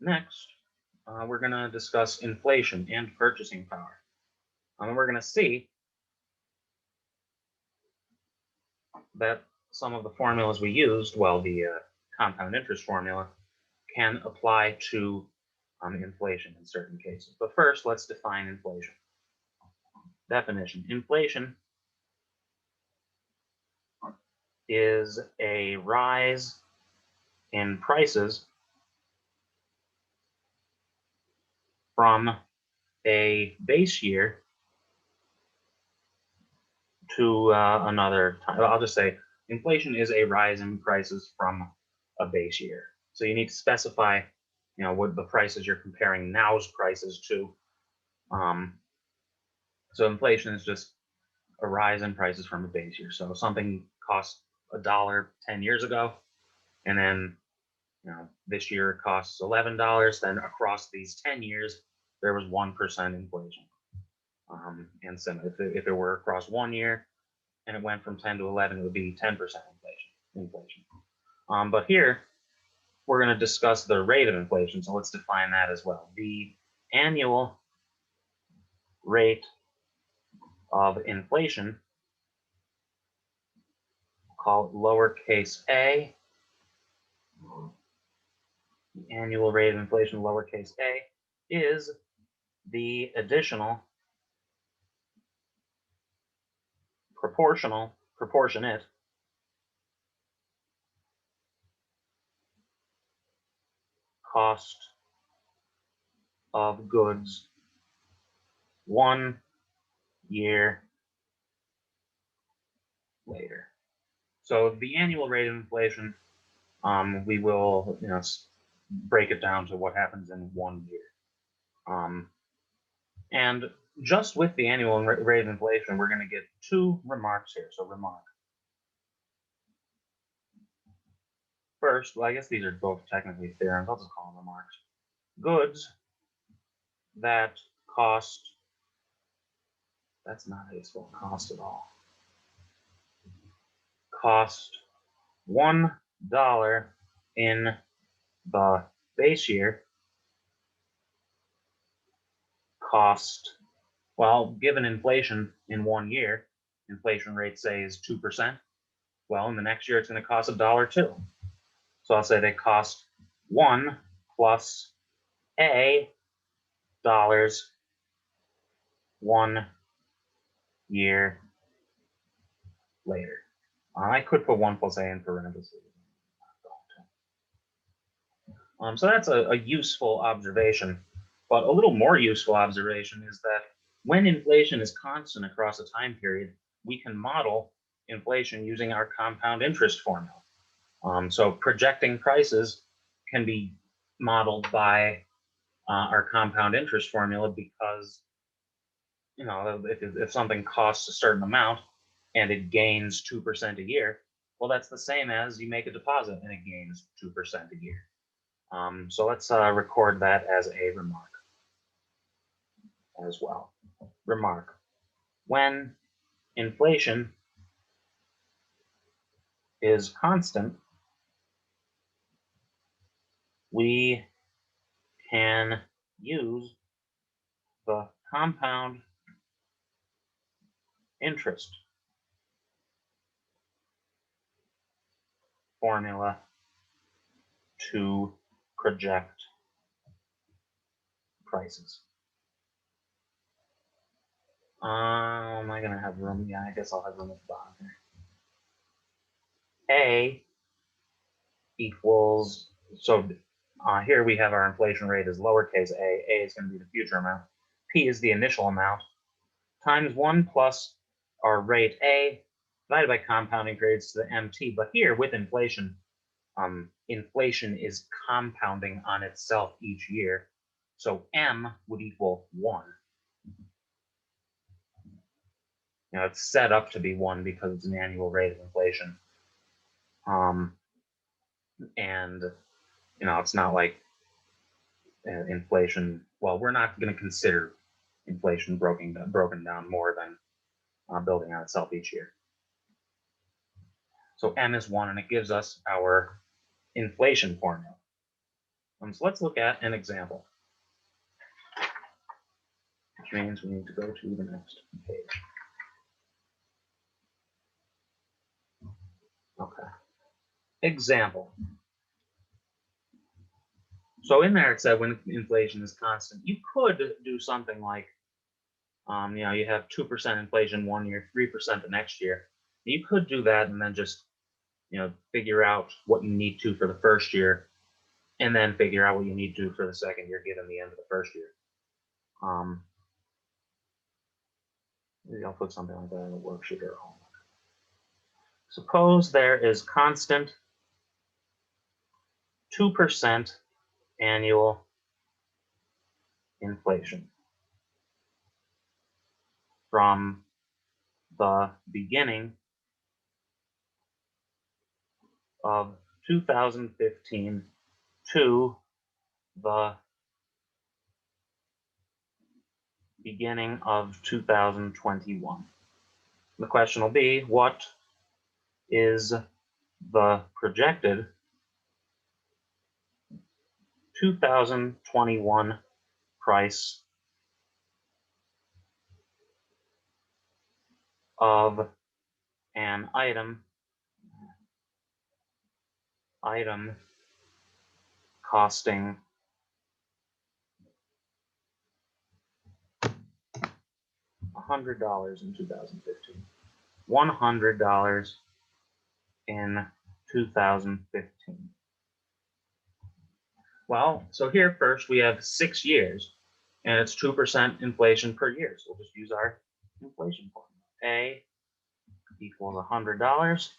Next, we're going to discuss inflation and purchasing power. And we're going to see that some of the formulas we used, well, the compound interest formula, can apply to inflation in certain cases. But first, let's define inflation. Definition: inflation is a rise in prices from a base year to another time. I'll just say inflation is a rise in prices from a base year. So you need to specify, what the prices you're comparing now's prices to. So inflation is just a rise in prices from a base year. So something cost $1 10 years ago, and then this year it costs $11. Then across these 10 years, there was 1% inflation. And so if it were across 1 year and it went from 10 to 11, it would be 10% inflation. But here we're going to discuss the rate of inflation. So let's define that as well. The annual rate of inflation, call it lowercase a. The annual rate of inflation, lowercase a, is the additional proportionate cost of goods 1 year later. So the annual rate of inflation, we will break it down to what happens in 1 year. And just with the annual rate of inflation, we're going to get 2 remarks here. So remark. First, well, I guess these are both technically theorems. I'll just call them remarks. Goods that cost, that's not how you spell cost at all. Cost $1 in the base year cost, well, given inflation in 1 year, inflation rate say is 2%. Well, in the next year, it's going to cost $1 too. So I'll say they cost 1 plus a dollars 1 year later. I could put 1 plus a in parentheses. So that's a useful observation. But a little more useful observation is that when inflation is constant across a time period, we can model inflation using our compound interest formula. So projecting prices can be modeled by our compound interest formula because, if something costs a certain amount and it gains 2% a year, well, that's the same as you make a deposit and it gains 2% a year. So let's record that as a remark as well. Remark: when inflation is constant, we can use the compound interest formula to project prices. Am I going to have room? Yeah, I guess I'll have room at the bottom here. A equals, so here we have our inflation rate as lowercase a. A is going to be the future amount. P is the initial amount, times 1 plus our rate A divided by compounding periods to the MT. But here with inflation, inflation is compounding on itself each year. So M would equal 1. It's set up to be 1 because it's an annual rate of inflation. And, it's not like inflation, well, we're not going to consider inflation broken down more than building on itself each year. So M is 1, and it gives us our inflation formula. So let's look at an example, which means we need to go to the next page. Okay. Example. So in there it said when inflation is constant, you could do something like, you have 2% inflation one year, 3% the next year. You could do that and then just, figure out what you need to for the first year, and then figure out what you need to for the second year, given the end of the first year. Maybe I'll put something like that in the worksheet or homework. Suppose there is constant 2% annual inflation from the beginning of 2015 to the beginning of 2021. The question will be, what is the projected 2021 price of an item costing $100 in 2015, $100 in 2015. Well, so here first we have 6 years, and it's 2% inflation per year. So we'll just use our inflation formula. A equals $100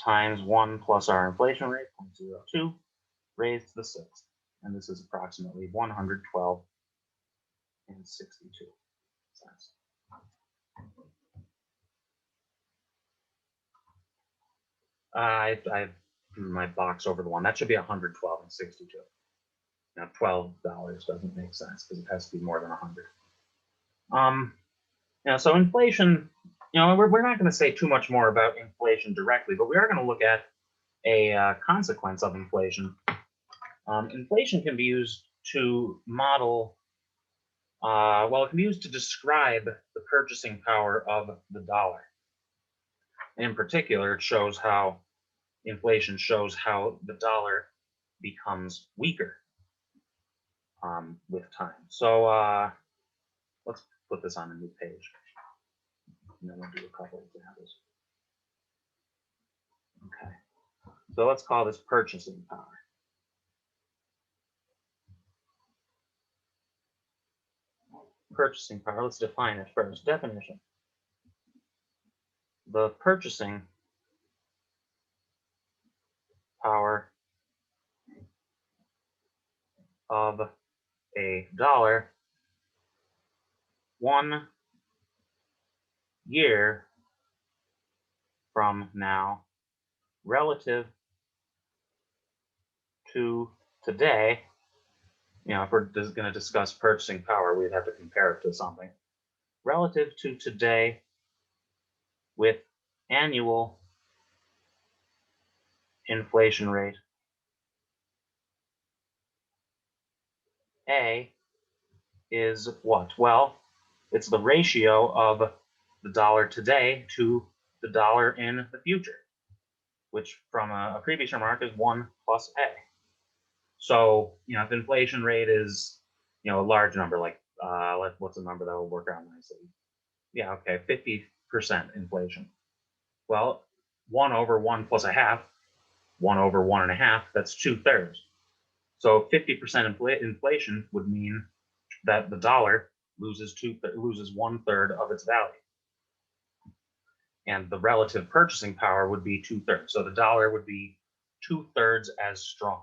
times 1 plus our inflation rate, 0.02, raised to the 6th. And this is approximately 112 and 62 cents. I drew my box over the one. That should be 112 and 62. Now $12 doesn't make sense because it has to be more than 100. So inflation, we're not going to say too much more about inflation directly, but we are going to look at a consequence of inflation. Inflation can be used to model, it can be used to describe the purchasing power of the dollar. In particular, it shows how inflation shows how the dollar becomes weaker with time. So let's put this on a new page, and then we'll do a couple examples. Okay, so let's call this purchasing power. Purchasing power, let's define it first. Definition. The purchasing power of a dollar 1 year from now relative to today. If we're just going to discuss purchasing power, we'd have to compare it to something. Relative to today with annual inflation rate A is what? Well, it's the ratio of the dollar today to the dollar in the future, which from a previous remark is 1 plus A. So, if inflation rate is, a large number, like, what's a number that will work out nicely? Yeah, okay, 50% inflation. Well, 1 over 1 plus a half, 1 over 1.5, that's 2/3. So 50% inflation would mean that the dollar loses 1/3 of its value. And the relative purchasing power would be 2/3. So the dollar would be 2/3 as strong,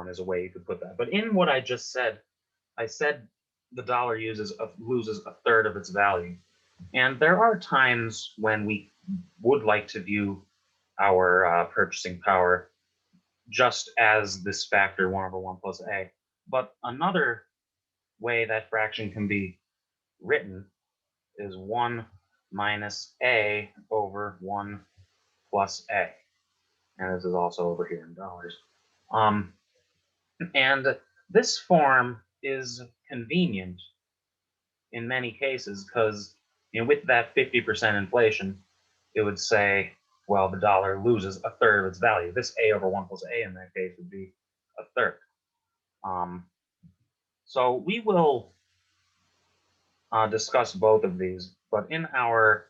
is a way you could put that. But in what I just said, I said the dollar loses 1/3 of its value. And there are times when we would like to view our purchasing power just as this factor 1 over 1 plus A. But another way that fraction can be written is 1 minus A over 1 plus A. And this is also over here in dollars. And this form is convenient in many cases because, with that 50% inflation, it would say, well, the dollar loses a third of its value. This A over 1 plus A in that case would be a third. So we will discuss both of these, but in our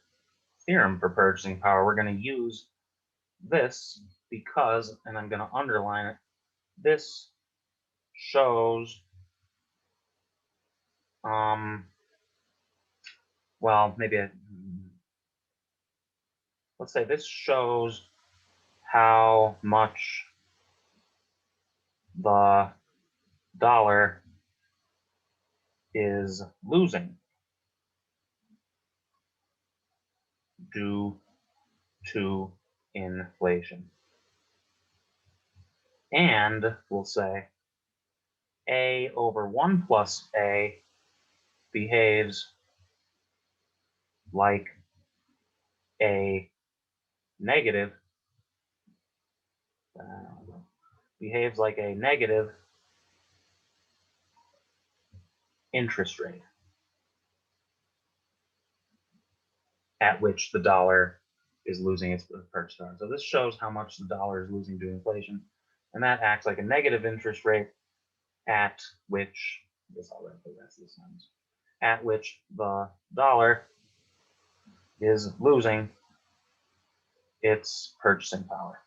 theorem for purchasing power, we're going to use this because, and I'm going to underline it, this shows, well, let's say this shows how much the dollar is losing due to inflation. And we'll say A over 1 plus A behaves like a negative, interest rate at which the dollar is losing its purchase power. So this shows how much the dollar is losing due to inflation, and that acts like a negative interest rate at which, I guess I'll write the rest of the sentence, at which the dollar is losing its purchasing power.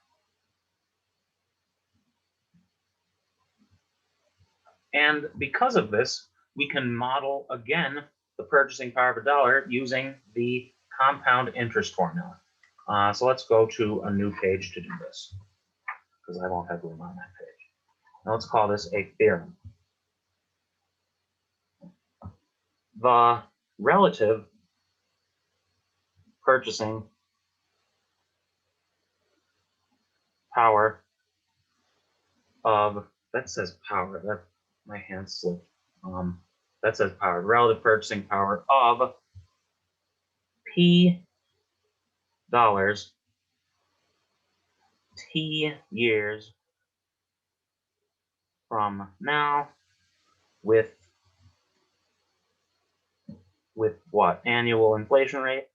And because of this, we can model again the purchasing power of a dollar using the compound interest formula. So let's go to a new page to do this, because I won't have room on that page. Now let's call this a theorem. The relative purchasing power of, that says power, that my hand slipped. That says power. Relative purchasing power of P dollars T years from now with what? Annual inflation rate?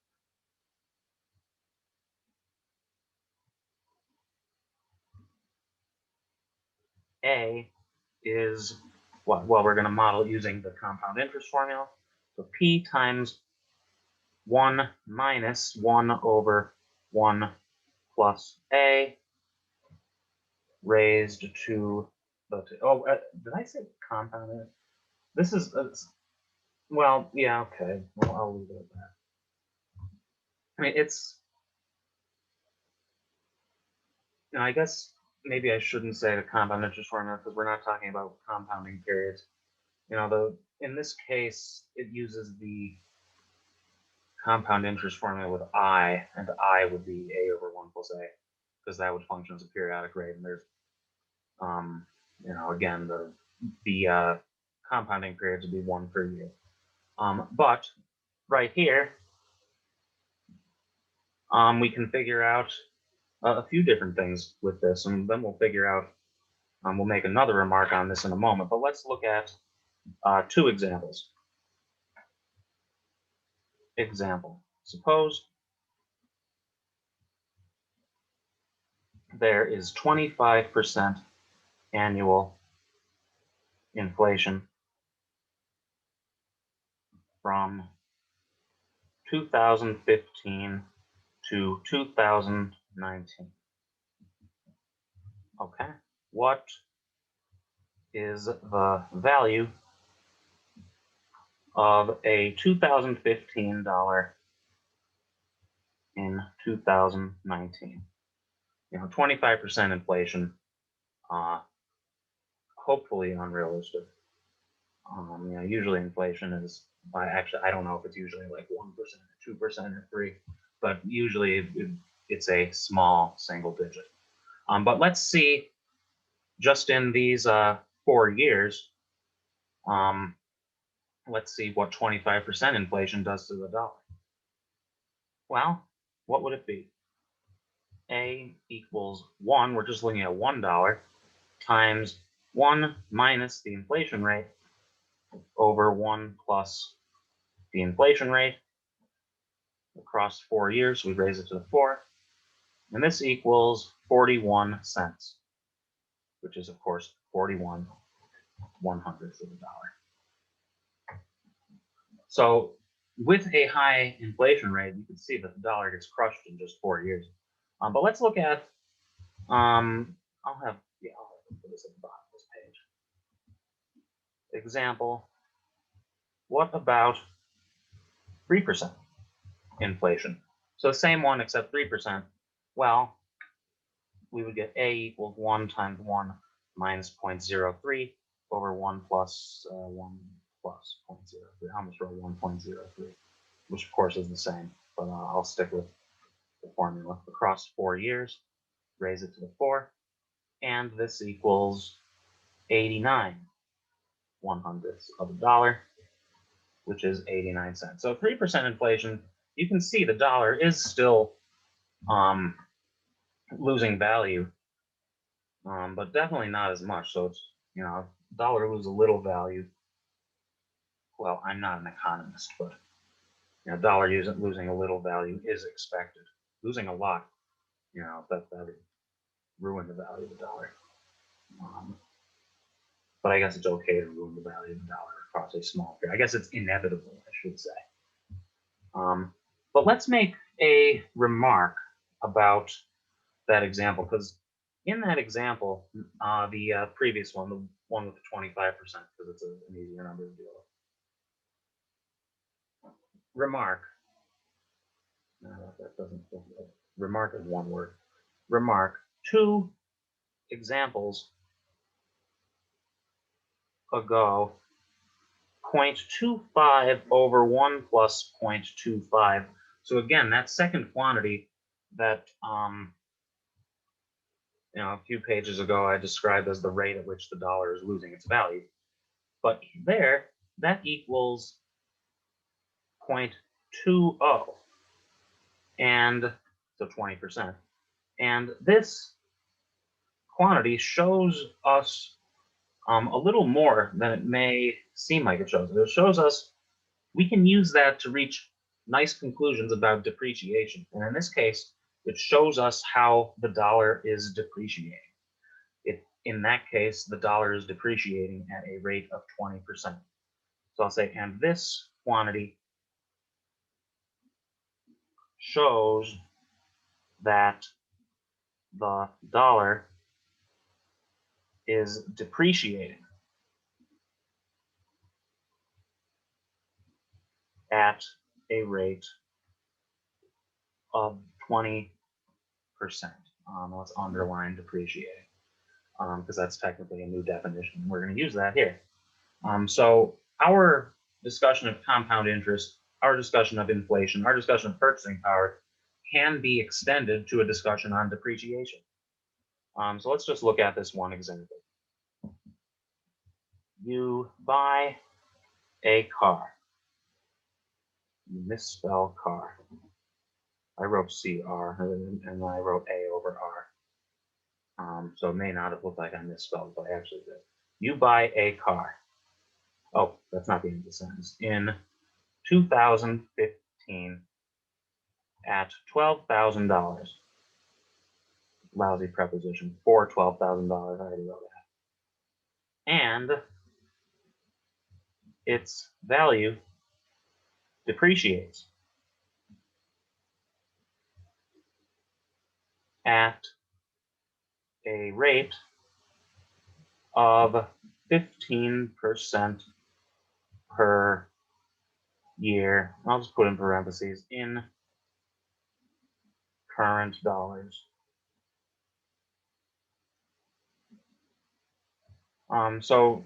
A is what? Well, we're going to model using the compound interest formula. So P times 1 minus 1 over 1 plus A raised to the, did I say compound? This is, well, yeah, okay. Well, I'll leave it at that. I mean, I guess maybe I shouldn't say the compound interest formula because we're not talking about compounding periods. In this case, it uses the compound interest formula with I, and I would be A over 1 plus A, because that would function as a periodic rate. And there's, again, the compounding periods would be 1 per year. But right here, we can figure out a few different things with this, and then we'll figure out, we'll make another remark on this in a moment, but let's look at 2 examples. Example, suppose there is 25% annual inflation from 2015 to 2019. Okay, what is the value of a 2015 dollar in 2019? 25% inflation, hopefully unrealistic. Usually inflation is, actually, I don't know if it's usually like 1%, 2%, or 3%, but usually it's a small single digit. But let's see, just in these 4 years, let's see what 25% inflation does to the dollar. Well, what would it be? A equals 1, we're just looking at $1, times 1 minus the inflation rate over 1 plus the inflation rate across 4 years. We raise it to the 4. And this equals 41 cents, which is, of course, 41 1/100ths of a dollar. So with a high inflation rate, you can see that the dollar gets crushed in just 4 years. But let's look at, I'll have put this at the bottom of this page. Example, what about 3% inflation? So same one except 3%. Well, we would get A equals 1 times 1 minus 0.03 over 1 plus 1 plus 0.03. I almost wrote 1.03, which of course is the same, but I'll stick with the formula. Across 4 years, raise it to the 4, and this equals 89 1/100ths of a dollar, which is 89 cents. So 3% inflation, you can see the dollar is still losing value, but definitely not as much. So it's, dollar lose a little value. Well, I'm not an economist, but dollar losing a little value is expected. Losing a lot, that would ruin the value of the dollar. But I guess it's okay to ruin the value of the dollar across a small period. I guess it's inevitable, I should say. But let's make a remark about that example, because in that example, the previous one, the one with the 25%, because it's an easier number to deal with. Remark. That doesn't. Remark is one word. Remark. 2 examples ago, 0.25 over 1 plus 0.25. So again, that second quantity that a few pages ago I described as the rate at which the dollar is losing its value. But there, that equals 0.20, and so 20%. And this quantity shows us a little more than it may seem like it shows. It shows us we can use that to reach nice conclusions about depreciation. And in this case, it shows us how the dollar is depreciating. In that case, the dollar is depreciating at a rate of 20%. So I'll say, and this quantity shows that the dollar is depreciating at a rate of 20%. Let's underline depreciating, because that's technically a new definition. We're going to use that here. So our discussion of compound interest, our discussion of inflation, our discussion of purchasing power can be extended to a discussion on depreciation. So let's just look at this one example. You buy a car. You misspell car. I wrote CR and I wrote A over R. So it may not have looked like I misspelled, but I actually did. You buy a car. Oh, that's not the end of the sentence. In 2015 at $12,000. Lousy preposition. For $12,000. I already wrote that. And its value depreciates at a rate of 15% per year. I'll just put in parentheses, in current dollars. So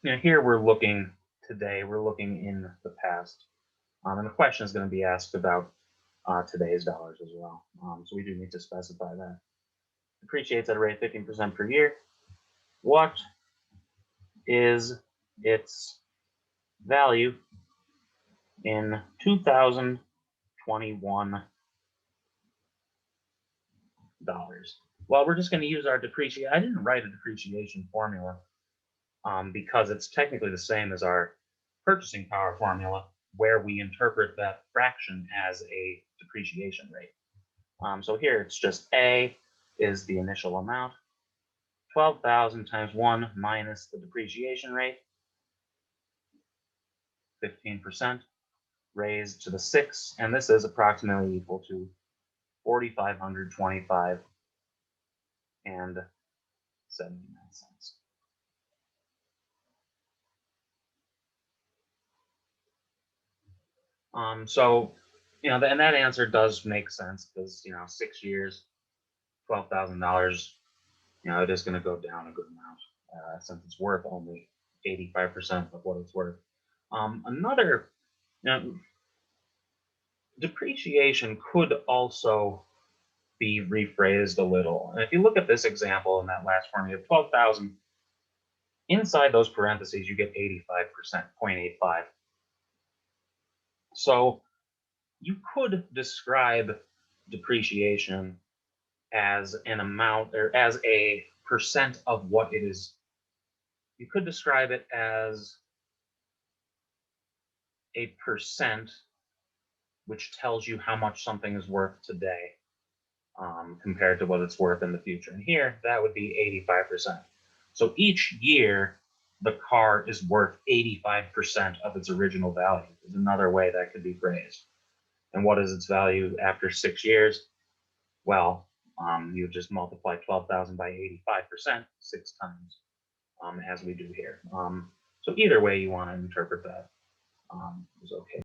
here we're looking today, we're looking in the past. And the question is going to be asked about today's dollars as well. So we do need to specify that. Depreciates at a rate of 15% per year. What is its value in 2021 dollars? Well, we're just going to use our depreciation. I didn't write a depreciation formula because it's technically the same as our purchasing power formula, where we interpret that fraction as a depreciation rate. So here it's just A is the initial amount, 12,000 times 1 minus the depreciation rate, 15%, raised to the 6, and this is approximately equal to 4,525 and 79 cents. So, and that answer does make sense because, 6 years, $12,000, it is going to go down a good amount since it's worth only 85% of what it's worth. Another, depreciation could also be rephrased a little. And if you look at this example in that last form, you have 12,000. Inside those parentheses, you get 85%, 0.85. So you could describe depreciation as an amount or as a percent of what it is. You could describe it as a percent which tells you how much something is worth today compared to what it's worth in the future. And here, that would be 85%. So each year, the car is worth 85% of its original value, is another way that could be phrased. And what is its value after 6 years? Well, you just multiply 12,000 by 85% 6 times, as we do here. So either way you want to interpret that is okay.